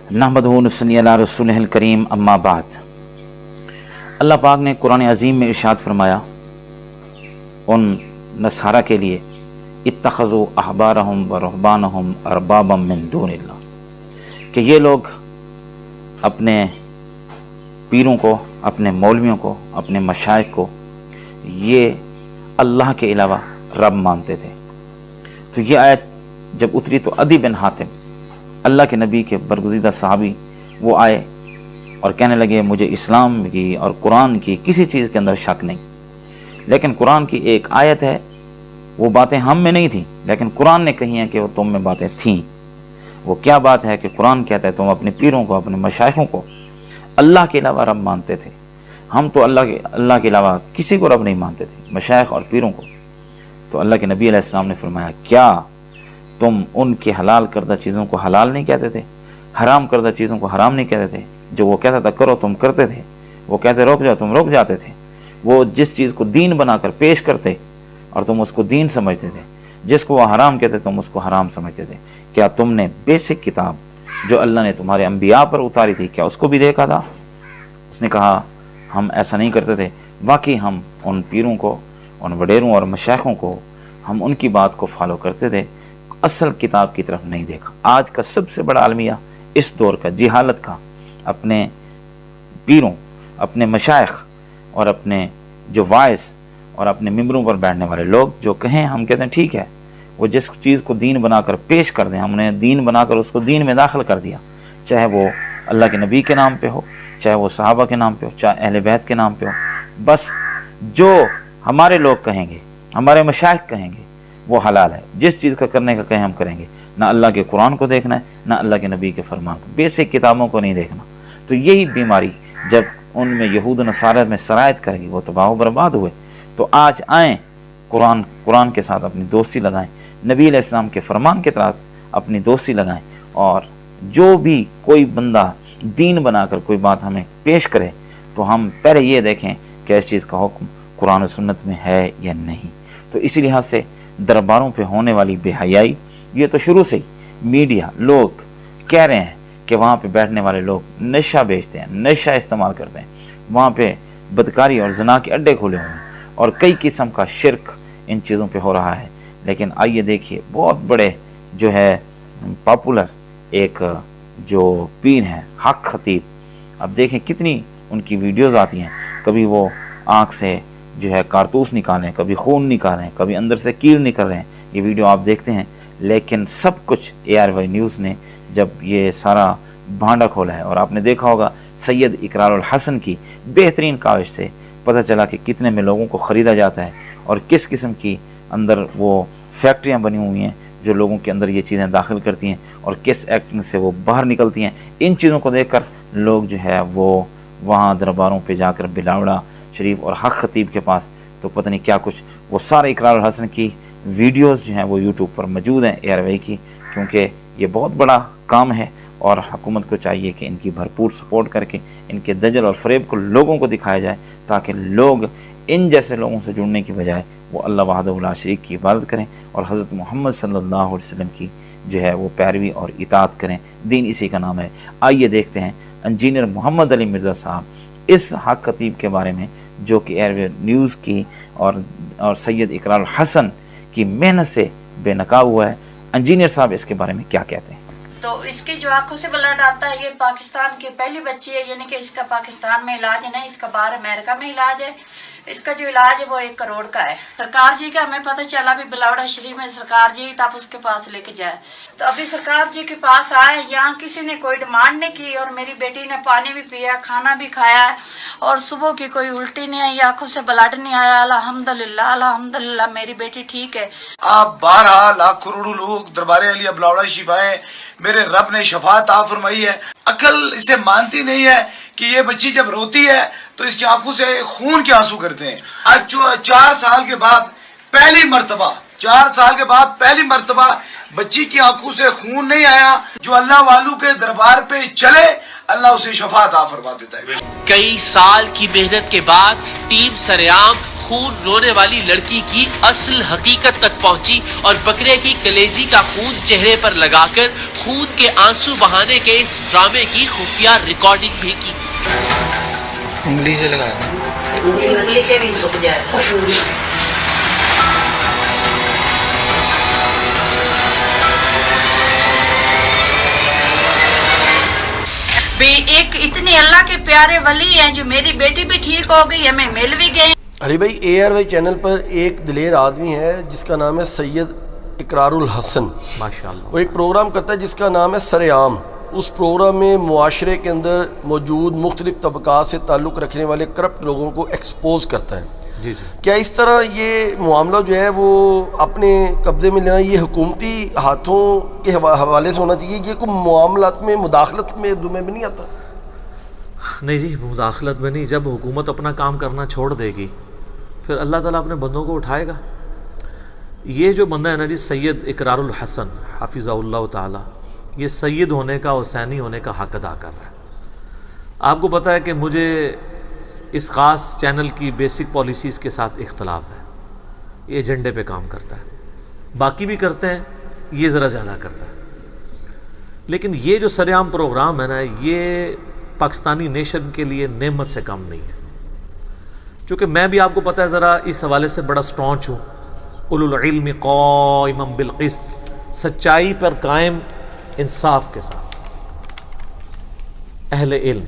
नहमदुहु व नसल्ली अला रसूलिहिल करीम अम्मा बाद। अल्लाह पाक ने कुरान अज़ीम में इरशाद फरमाया उन नसारा के लिए, इत्तखज़ू अहबारहुम व रुहबानहुम अरबाबम मिन दूनिल्लाह, कि ये लोग अपने पीरों को, अपने मौलवियों को, अपने मशाइख को ये अल्लाह के अलावा रब मानते थे। तो ये आयत जब उतरी तो अदी बिन हातिम, अल्लाह के नबी के बरगुज़ीदा सहाबी, वो आए और कहने लगे मुझे इस्लाम की और कुरान की किसी चीज़ के अंदर शक नहीं, लेकिन कुरान की एक आयत है, वो बातें हम में नहीं थी लेकिन कुरान ने कही हैं कि वो तुम में बातें थीं। वो क्या बात है कि कुरान कहता है तुम अपने पीरों को, अपने मशाइखों को अल्लाह के अलावा रब मानते थे। हम तो अल्लाह के अलावा किसी को रब नहीं मानते थे, मशाइख और पीरों को। तो अल्लाह के नबी अलैहिस्सलाम ने फरमाया, क्या तुम उनके हलाल करदा चीज़ों को हलाल नहीं कहते थे, हराम करदा चीज़ों को हराम नहीं कहते थे? जो वो कहता था करो तुम करते थे, वो कहते रुक जाओ तुम रुक जाते थे। वो जिस चीज़ को दीन बनाकर पेश करते और तुम उसको दीन समझते थे, जिसको वो हराम कहते तुम उसको हराम समझते थे। क्या तुमने बेसिक किताब जो अल्लाह ने तुम्हारे अंबिया पर उतारी थी, क्या उसको भी देखा था? उसने कहा हम ऐसा नहीं करते थे। वाकई हम उन पीरों को, उन वडेरों और मशाइखों को, हम उनकी बात को फॉलो करते थे, असल किताब की तरफ नहीं देखा। आज का सबसे बड़ा अलमिया इस दौर का, जिहालत का, अपने पीरों, अपने मशाइख और अपने जो वाइस और अपने मिंबरों पर बैठने वाले लोग जो कहें, हम कहते हैं ठीक है, वो जिस चीज़ को दीन बनाकर पेश कर दें, हमने दीन बनाकर उसको दीन में दाखिल कर दिया, चाहे वो अल्लाह के नबी के नाम पे हो, चाहे वो सहाबा के नाम पे हो, चाहे अहले बैत के नाम पे हो। बस जो हमारे लोग कहेंगे, हमारे मशाइख कहेंगे, वो हलाल है। जिस चीज़ का करने का कहें हम करेंगे। ना अल्लाह के कुरान को देखना है, ना अल्लाह के नबी के फरमान को, बेसिक किताबों को नहीं देखना। तो यही बीमारी जब उनमें यहूद नसारा में सरायत करेगी, वो तबाह बर्बाद हुए। तो आज आएँ, कुरान के साथ अपनी दोस्ती लगाएं, नबी अलैहिस्सलाम के फरमान के तहत अपनी दोस्ती लगाएं, और जो भी कोई बंदा दीन बनाकर कोई बात हमें पेश करे तो हम पहले ये देखें कि इस चीज़ का हुक्म कुरान और सुन्नत में है या नहीं। तो इसी लिहाज से दरबारों पे होने वाली बेहयाई, ये तो शुरू से ही मीडिया लोग कह रहे हैं कि वहाँ पे बैठने वाले लोग नशा बेचते हैं, नशा इस्तेमाल करते हैं, वहाँ पे बदकारी और जना के अड्डे खुले हुए हैं और कई किस्म का शिरक इन चीज़ों पे हो रहा है। लेकिन आइए देखिए, बहुत बड़े जो है पॉपुलर एक जो पीर हैं हक खतीब, अब देखें कितनी उनकी वीडियोस आती हैं, कभी वो आँख से जो है कारतूस निकालें, कभी खून निकालें, कभी अंदर से कील निकल रहे हैं, ये वीडियो आप देखते हैं। लेकिन सब कुछ ARY न्यूज़ ने जब ये सारा भांडा खोला है, और आपने देखा होगा सैयद इकरारुल हसन की बेहतरीन काविश से पता चला कि कितने में लोगों को ख़रीदा जाता है और किस किस्म की अंदर वो फैक्ट्रियाँ बनी हुई हैं जो लोगों के अंदर ये चीज़ें दाखिल करती हैं और किस एक्टिंग से वो बाहर निकलती हैं। इन चीज़ों को देखकर लोग जो है वो वहाँ दरबारों पे जाकर बिलावड़ा शरीफ और हक खतीब के पास तो पता नहीं क्या कुछ, वो सारे इकरारुल हसन की वीडियोस जो हैं वो यूट्यूब पर मौजूद हैं ARY की, क्योंकि ये बहुत बड़ा काम है और हुकूमत को चाहिए कि इनकी भरपूर सपोर्ट करके इनके दजल और फरेब को लोगों को दिखाया जाए, ताकि लोग इन जैसे लोगों से जुड़ने की बजाय वो अल्लाह वहदहु ला शरीक की इबादत करें और हज़रत मोहम्मद सल्लल्लाहु अलैहि वसल्लम की जो है वो पैरवी और इताअत करें। दीन इसी का नाम है। आइए देखते हैं इंजीनियर मोहम्मद अली मिर्ज़ा साहब इस हक खतीब के बारे में, जो कि ARY न्यूज़ की और सैयद इकरारुल हसन की मेहनत से बेनकाब हुआ है। इंजीनियर साहब इसके बारे में क्या कहते हैं? तो इसकी जो आंखों से ब्लड आता है, ये पाकिस्तान की पहली बच्ची है, यानी कि इसका पाकिस्तान में इलाज नहीं, इसका बाहर अमेरिका में इलाज है। इसका जो इलाज है वो 1 करोड़ का है। सरकार जी का हमें पता चला भी बिलावड़ा शरीफ में सरकार जी तब उसके पास लेके जाए, तो अभी सरकार जी के पास आए, यहाँ किसी ने कोई डिमांड नहीं की और मेरी बेटी ने पानी भी पिया, खाना भी खाया है और सुबह की कोई उल्टी नहीं आई, आंखों से ब्लड नहीं आया। अल्हम्दुलिल्लाह अल्हम्दुलिल्लाह मेरी बेटी ठीक है। आप 12 लाख करोड़ों लोग दरबारे अलिया बिलावड़ा शरीफ आए, मेरे रब ने शफात आ फरमाई है। अकल इसे मानती नहीं है कि ये बच्ची जब रोती है तो इसकी आंखों से खून के आंसू करते हैं। आज 4 साल के बाद पहली मर्तबा 4 साल के बाद पहली मर्तबा बच्ची की आंखों से खून नहीं आया। जो अल्लाह वालू के दरबार पे चले, अल्लाह उसे शफा अता फरमा देता है। कई साल की मेहनत के बाद टीम सरेआम खून रोने वाली लड़की की असल हकीकत तक पहुंची और बकरे की कलेजी का खून चेहरे पर लगाकर खून के आंसू बहाने के इस ड्रामे की खुफिया रिकॉर्डिंग भी की। उंगली से लगा उंगली से भी सूख जाए। एक इतने अल्लाह के प्यारे वली हैं जो मेरी बेटी भी ठीक हो गई, हमें मिल भी गए। अली भाई ARY चैनल पर एक दिलेर आदमी है जिसका नाम है सैयद इकरारुल हसन माशाअल्लाह। वो एक प्रोग्राम करता है जिसका नाम है सरेआम। उस प्रोग्राम में मुआशरे के अंदर मौजूद मुख्तलिफ तबकात से ताल्लुक़ रखने वाले करप्ट लोगों को एक्सपोज करता है। जी। क्या इस तरह ये मामला जो है वो अपने कब्ज़े में लेना ये हुकूमती हाथों के हवाले से होना चाहिए? ये कोई मामलात में मुदाखलत में दुमे में नहीं आता? नहीं जी, मुदाखलत में नहीं। जब हुकूमत अपना काम करना छोड़ देगी फिर अल्लाह ताला अपने बंदों को उठाएगा। ये जो बंदा है ना जी, सैयद इकरारुल हसन हाफिज़हुल्लाह ताला, ये सैयद होने का, हुसैनी होने का हक अदा कर रहा है। आपको पता है कि मुझे इस ख़ास चैनल की बेसिक पॉलिसीज़ के साथ इख्तलाफ है। ये एजेंडे पे काम करता है, बाकी भी करते हैं, ये ज़रा ज़्यादा करता है। लेकिन ये जो सरेआम प्रोग्राम है ना, ये पाकिस्तानी नेशन के लिए नेमत से कम नहीं है। चूँकि मैं भी, आपको पता है, ज़रा इस हवाले से बड़ा स्टॉन्च हूँ। उलुल इल्म क़ाइमन बिल क़िस्त, सच्चाई पर कायम इंसाफ के साथ, अहले इल्म।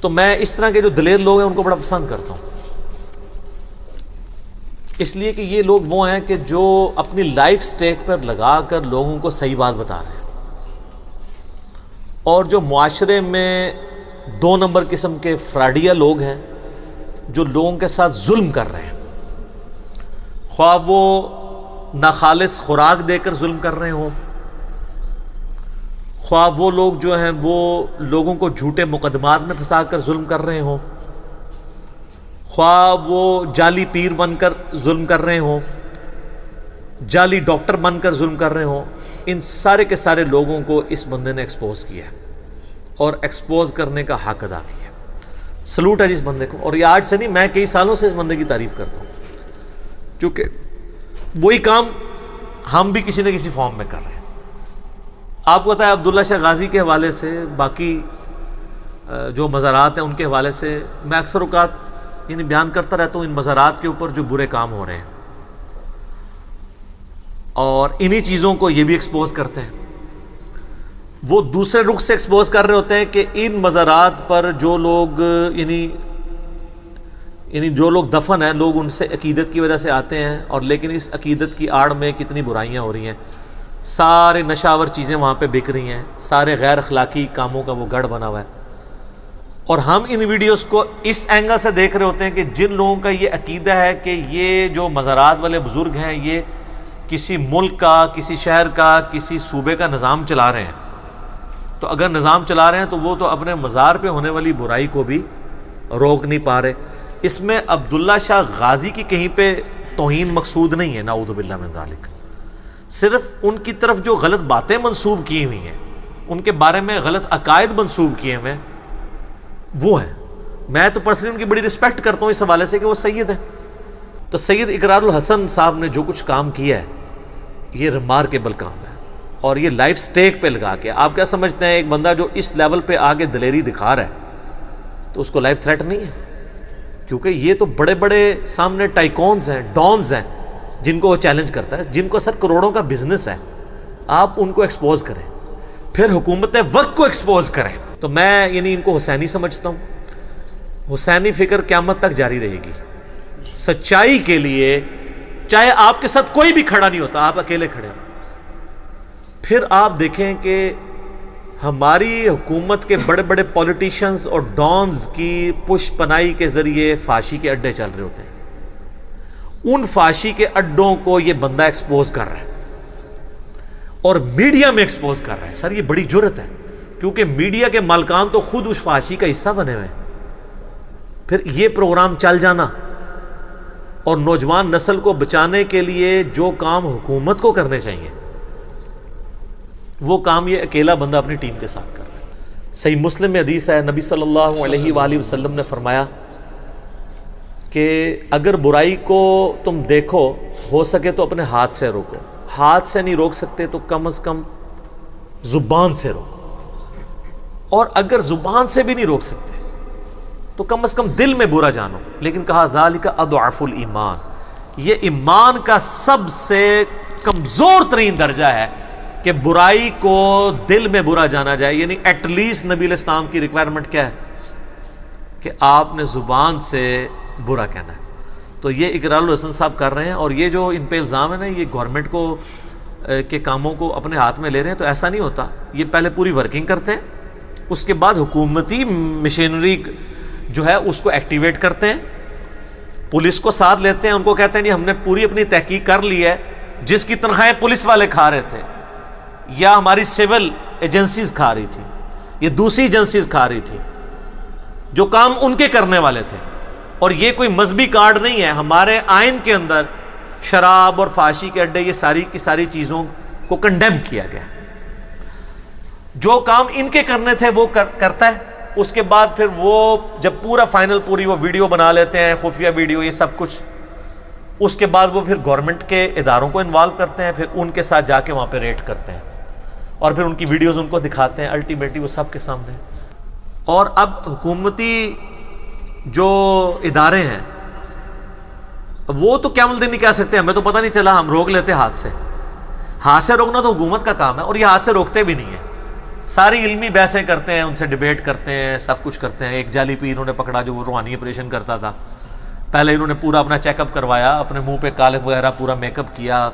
तो मैं इस तरह के जो दिलेर लोग हैं उनको बड़ा पसंद करता हूँ, इसलिए कि ये लोग वो हैं कि जो अपनी लाइफ स्टेक पर लगा कर लोगों को सही बात बता रहे हैं। और जो मुआशरे में 2 नंबर किस्म के फ्राडिया लोग हैं जो लोगों के साथ जुल्म कर रहे हैं, ख्वाह वो नाखालिस खुराक देकर जुल्म कर रहे हों, ख्वाह वो लोग जो हैं वो लोगों को झूठे मुकदमात में फंसा कर जुल्म कर रहे हों, ख्वाह वो जाली पीर बनकर जुल्म कर रहे हों, जाली डॉक्टर बनकर जुल्म कर रहे हों, इन सारे के सारे लोगों को इस बंदे ने एक्सपोज किया है और एक्सपोज करने का हक अदा किया। सलूट है जिस बंदे को। और ये आज से नहीं, मैं कई सालों से इस बंदे की तारीफ़ करता हूँ, क्योंकि वही काम हम भी किसी न किसी फॉर्म में कर रहे हैं। आपको पता है, अब्दुल्ला शाह गाजी के हवाले से, बाकी जो मज़ारात हैं उनके हवाले से मैं अक्सर औक़ात यानी बयान करता रहता हूँ इन मज़ारात के ऊपर जो बुरे काम हो रहे हैं, और इन्हीं चीज़ों को ये भी एक्सपोज करते हैं। वो दूसरे रुख से एक्सपोज कर रहे होते हैं कि इन मज़ारात पर जो लोग यानी जो लोग दफन हैं, लोग उनसे अकीदत की वजह से आते हैं, और लेकिन इस अकीदत की आड़ में कितनी बुराइयां हो रही हैं, सारे नशावर चीज़ें वहाँ पे बिक रही हैं, सारे गैर अखलाकी कामों का वो गढ़ बना हुआ है। और हम इन वीडियोस को इस एंगल से देख रहे होते हैं कि जिन लोगों का ये अकीदा है कि ये जो मज़ारात वाले बुज़ुर्ग हैं ये किसी मुल्क का, किसी शहर का, किसी सूबे का निज़ाम चला रहे हैं, तो अगर निज़ाम चला रहे हैं तो वो तो अपने मज़ार पे होने वाली बुराई को भी रोक नहीं पा रहे। इसमें अब्दुल्ला शाह गाजी की कहीं पे तौहीन मकसूद नहीं है, नाऊज़ु बिल्लाह मिन ज़ालिक। सिर्फ उनकी तरफ जो गलत बातें मंसूब की हुई हैं, उनके बारे में गलत अकायद मंसूब किए हुए वो है। मैं तो पर्सनली उनकी बड़ी रिस्पेक्ट करता हूँ इस हवाले से कि वो सैयद है। तो सैयद इकरारुल हसन साहब ने जो कुछ काम किया है ये रिमार्केबल काम है, और ये लाइफ स्टेक पे लगा के। आप क्या समझते हैं, एक बंदा जो इस लेवल पे आगे दिलेरी दिखा रहा है तो उसको लाइफ थ्रेट नहीं है? क्योंकि ये तो बड़े बड़े सामने टाइकॉन्स हैं, डॉन्स हैं, जिनको वो चैलेंज करता है, जिनको सर करोड़ों का बिजनेस है। आप उनको एक्सपोज करें, फिर हुकूमत वक्त को एक्सपोज करें। तो मैं यानी इनको हुसैनी समझता हूँ। हुसैनी फिक्र क़यामत तक जारी रहेगी सच्चाई के लिए, चाहे आपके साथ कोई भी खड़ा नहीं होता, आप अकेले खड़े हो। फिर आप देखें कि हमारी हुकूमत के बड़े बड़े पॉलिटिशियंस और डॉन्स की पुश पनाई के ज़रिए फाशी के अड्डे चल रहे होते हैं। उन फाशी के अड्डों को ये बंदा एक्सपोज कर रहा है और मीडिया में एक्सपोज कर रहा है। सर ये बड़ी जुर्रत है, क्योंकि मीडिया के मालकान तो खुद उस फाशी का हिस्सा बने हुए हैं। फिर ये प्रोग्राम चल जाना और नौजवान नस्ल को बचाने के लिए जो काम हुकूमत को करने चाहिए वो काम ये अकेला बंदा अपनी टीम के साथ कर रहा है। صحیح مسلم میں حدیث ہے، نبی صلی اللہ علیہ وآلہ وسلم نے فرمایا کہ اگر برائی کو تم دیکھو ہو سکے تو اپنے ہاتھ سے روکو، ہاتھ سے نہیں روک سکتے تو کم از کم زبان سے روکو، اور اگر زبان سے بھی نہیں روک سکتے تو کم از کم دل میں برا جانو، لیکن کہا ذالک اضعف الایمان، یہ ایمان کا سب سے کمزور ترین درجہ ہے کہ برائی کو دل میں برا جانا جائے، یعنی ایٹ لیسٹ نبی علیہ السلام کی ریکوائرمنٹ کیا ہے کہ آپ نے زبان سے برا کہنا ہے۔ تو یہ اقرار الحسن صاحب کر رہے ہیں، اور یہ جو ان پہ الزام ہے نا، یہ گورنمنٹ کو کے کاموں کو اپنے ہاتھ میں لے رہے ہیں، تو ایسا نہیں ہوتا، یہ پہلے پوری ورکنگ کرتے ہیں، اس کے بعد حکومتی مشینری جو ہے اس کو ایکٹیویٹ کرتے ہیں، پولیس کو ساتھ لیتے ہیں، ان کو کہتے ہیں جی ہم نے پوری اپنی تحقیق کر لی ہے، جس کی تنخواہیں پولیس والے کھا رہے تھے یا ہماری سول ایجنسیز کھا رہی تھی، یہ دوسری ایجنسیز کھا رہی تھی، جو کام ان کے کرنے والے تھے، اور یہ کوئی مذہبی کارڈ نہیں ہے، ہمارے آئین کے اندر شراب اور فحاشی کے اڈے، یہ ساری کی ساری چیزوں کو کنڈیم کیا گیا، جو کام ان کے کرنے تھے وہ کرتا ہے، اس کے بعد پھر وہ جب پورا فائنل پوری وہ ویڈیو بنا لیتے ہیں، خفیہ ویڈیو، یہ سب کچھ، اس کے بعد وہ پھر گورنمنٹ کے اداروں کو انوالو کرتے ہیں، پھر ان کے ساتھ جا کے وہاں پہ ریٹ کرتے ہیں، اور پھر ان کی ویڈیوز ان کو دکھاتے ہیں، الٹیمیٹلی وہ سب کے سامنے۔ اور اب حکومتی جو ادارے ہیں وہ تو قیام الدین نہیں کہہ سکتے ہمیں تو پتہ نہیں چلا، ہم روک لیتے ہاتھ سے، ہاتھ سے روکنا تو حکومت کا کام ہے، اور یہ ہاتھ سے روکتے بھی نہیں ہیں، ساری علمی بحثیں کرتے ہیں، ان سے ڈیبیٹ کرتے ہیں، سب کچھ کرتے ہیں۔ ایک جعلی پیر انہوں نے پکڑا جو وہ روحانی آپریشن کرتا تھا، پہلے انہوں نے پورا اپنا چیک اپ کروایا، اپنے منہ پہ کالف وغیرہ پورا میک اپ کیا،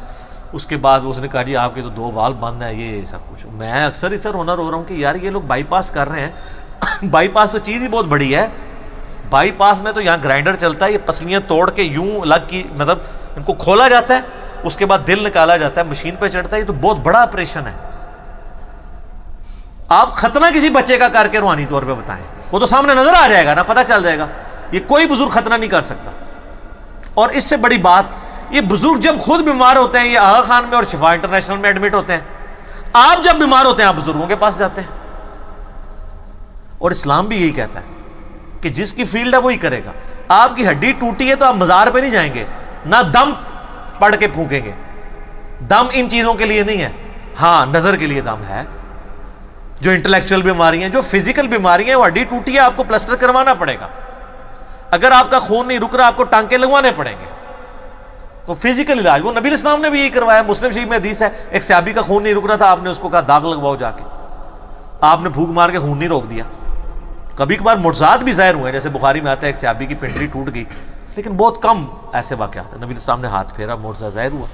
اس کے بعد اس نے کہا جی آپ کے تو 2 وال بند ہیں، یہ سب کچھ۔ میں اکثر رو رہا ہوں کہ یار یہ لوگ بائی پاس کر رہے ہیں، بائی پاس تو چیز ہی بہت بڑی ہے، بائی پاس میں تو یہاں گرائنڈر چلتا ہے، یہ پسلیاں توڑ کے یوں الگ کی، مطلب ان کو کھولا جاتا ہے، اس کے بعد دل نکالا جاتا ہے، مشین پہ چڑھتا ہے، یہ تو بہت بڑا آپریشن ہے۔ آپ ختنہ کسی بچے کا کر کے روحانی طور پہ بتائیں، وہ تو سامنے نظر آ جائے گا نا، پتہ چل جائے گا، یہ کوئی بزرگ ختنہ نہیں کر سکتا۔ اور اس سے بڑی بات، یہ بزرگ جب خود بیمار ہوتے ہیں، یہ آغا خان میں اور شفا انٹرنیشنل میں ایڈمٹ ہوتے ہیں، آپ جب بیمار ہوتے ہیں آپ بزرگوں کے پاس جاتے ہیں، اور اسلام بھی یہی کہتا ہے کہ جس کی فیلڈ ہے وہی کرے گا۔ آپ کی ہڈی ٹوٹی ہے تو آپ مزار پہ نہیں جائیں گے، نہ دم پڑھ کے پھونکیں گے، دم ان چیزوں کے لیے نہیں ہے، ہاں نظر کے لیے دم ہے۔ جو انٹلیکچوئل بیماری ہیں، جو فزیکل بیماری ہیں، وہ ہڈی ٹوٹی ہے، آپ کو پلسٹر کروانا پڑے گا، اگر آپ کا خون نہیں رک رہا آپ کو ٹانکے لگوانے پڑیں گے، تو فزیکل علاج وہ نبی اسلام نے بھی یہی کروایا۔ مسلم شریف میں حدیث ہے، ایک صحابی کا خون نہیں رک رہا تھا، آپ نے اس کو کہا داغ لگواؤ جا کے، آپ نے پھونک مار کے خون نہیں روک دیا۔ کبھی کبھار معجزات بھی ظاہر ہوئے، جیسے بخاری میں آتا ہے ایک صحابی کی پنڈلی ٹوٹ گئی، لیکن بہت کم ایسے واقعات ہیں، نبی اسلام نے ہاتھ پھیرا، معجزہ ظاہر ہوا،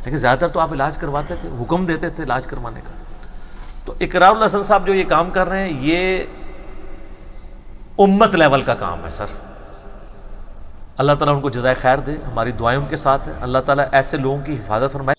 لیکن زیادہ تر تو آپ علاج کرواتے تھے، حکم دیتے تھے علاج کروانے کا۔ تو اقرار الحسن صاحب جو یہ کام کر رہے ہیں، یہ امت لیول کا کام ہے سر۔ اللہ تعالیٰ ان کو جزائے خیر دے، ہماری دعائیں ان کے ساتھ ہیں، اللہ تعالیٰ ایسے لوگوں کی حفاظت فرمائے۔